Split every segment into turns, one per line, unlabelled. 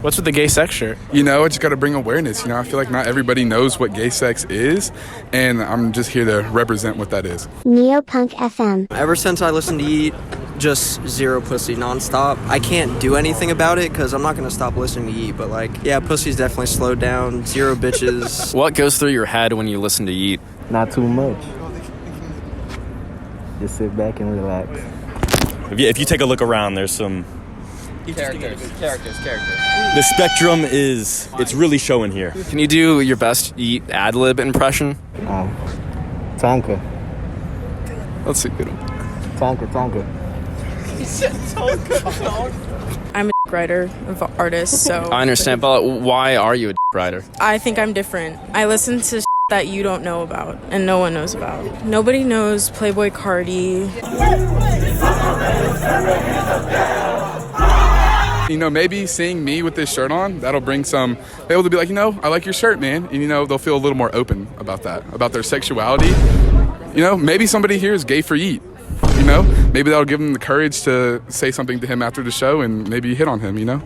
What's with the gay sex shirt?
You know, I just got to bring awareness. You know, I feel like not everybody knows what gay sex is, and I'm just here to represent what that is.
Neopunk FM.
Ever since I listened to Yeat, just zero pussy nonstop. I can't do anything about it because I'm not going to stop listening to Yeat, but like, yeah, pussy's definitely slowed down. Zero bitches.
What goes through your head when you listen to Yeat?
Not too much. Just sit back and relax.
If you take a look around, there's some
Characters.
the spectrum it's really showing here.
Can you do your best Yeat ad-lib impression?
Tonka.
Let's see.
Tonka.
I'm a writer of artists, so
I understand, but why are you a writer?
I think I'm different. I listen to that you don't know about and no one knows about. Nobody knows Playboy Cardi.
You know, maybe seeing me with this shirt on, that'll bring some people to be like, you know, I like your shirt, man. And, you know, they'll feel a little more open about that, about their sexuality. You know, maybe somebody here is gay for Yeat. You know, maybe that'll give them the courage to say something to him after the show and maybe hit on him, you know?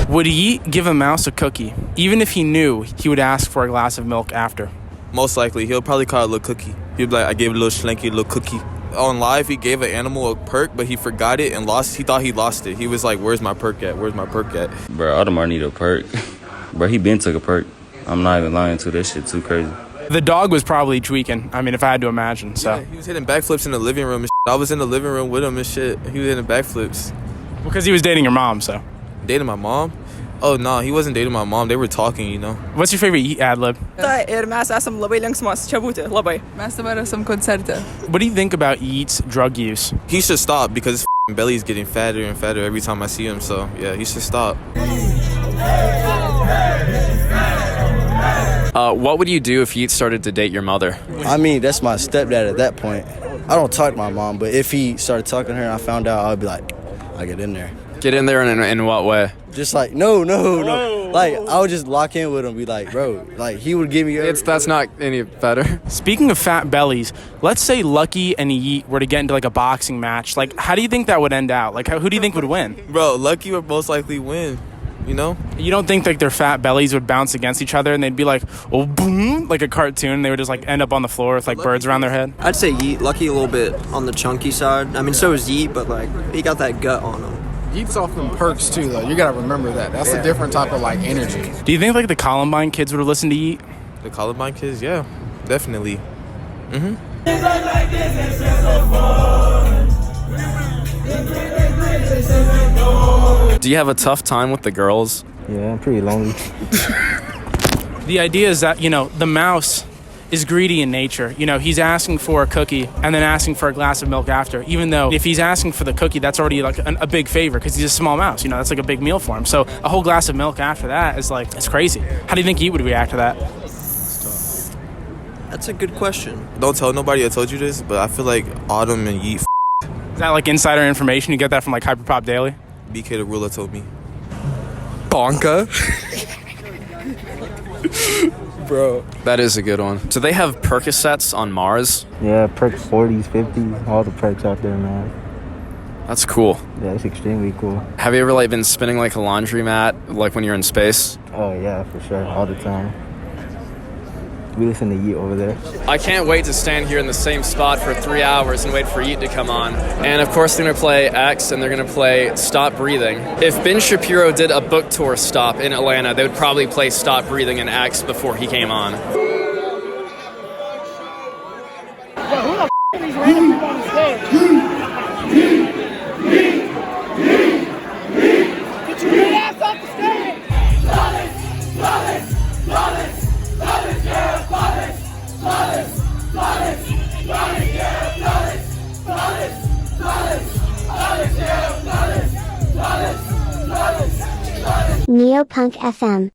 Would Yeat give a mouse a cookie, even if he knew he would ask for a glass of milk after?
Most likely. He'll probably call it a little cookie. He'll be like, I gave it a little schlanky, little cookie. On live, he gave an animal a perk, but he forgot it and lost. He thought he lost it. He was like, where's my perk at? Where's my perk at?
Bro, Audemars need a perk. Bro, he been took a perk. I'm not even lying to this shit too crazy.
The dog was probably tweaking, I mean, if I had to imagine, so.
Yeah, he was hitting backflips in the living room and shit. I was in the living room with him and shit. He was hitting backflips.
Because he was dating your mom, so.
Dating my mom? Oh, no, he wasn't dating my mom. They were talking, you know.
What's your favorite Yeat ad-lib?
What
do you think about Yeat's drug use?
He should stop because his belly's getting fatter and fatter every time I see him. So, yeah, he should stop.
What would you do if Yeat started to date your mother?
I mean, that's my stepdad at that point. I don't talk to my mom, but if he started talking to her and I found out, I'd be like, I get in there.
Get in there in what way?
Just like, no. Like, I would just lock in with him, be like, bro, like, he would give me...
That's not any better.
Speaking of fat bellies, let's say Lucky and Yeat were to get into, like, a boxing match. Like, how do you think that would end out? Like, who do you think would win?
Bro, Lucky would most likely win, you know?
You don't think, like, their fat bellies would bounce against each other and they'd be like, oh, boom, like a cartoon. They would just, like, end up on the floor with, like, birds around their head?
I'd say Yeat. Lucky a little bit on the chunky side. I mean, so is Yeat, but, like, he got that gut on him.
Yeat's off them perks too, though. You gotta remember that. That's a different type of like energy.
Do you think like the Columbine kids would have listened to Yeat?
The Columbine kids, yeah, definitely.
Do you have a tough time with the girls?
Yeah, I'm pretty lonely.
The idea is that, you know, the mouse is greedy in nature. You know, he's asking for a cookie and then asking for a glass of milk after, even though if he's asking for the cookie, that's already like a big favor because he's a small mouse. You know, that's like a big meal for him. So a whole glass of milk after that is like, it's crazy. How do you think Yeat would react to that?
That's a good question.
Don't tell nobody I told you this, but I feel like Autumn and Yeat
Is that like insider information? You get that from like Hyperpop Daily?
BK the Ruler told me.
Bonka. Bro.
That is a good one. Do they have Percocets on Mars?
Yeah, perks 40s, 50s, all the perks out there, man.
That's cool.
Yeah, it's extremely cool.
Have you ever like been spinning like a laundromat like when you're in space?
Oh, yeah, for sure, all the time. We listen to Yeat over there.
I can't wait to stand here in the same spot for 3 hours and wait for Yeat to come on. And of course they're going to play X and they're going to play Stop Breathing. If Ben Shapiro did a book tour stop in Atlanta, they would probably play Stop Breathing and X before he came on.
Neopunk FM.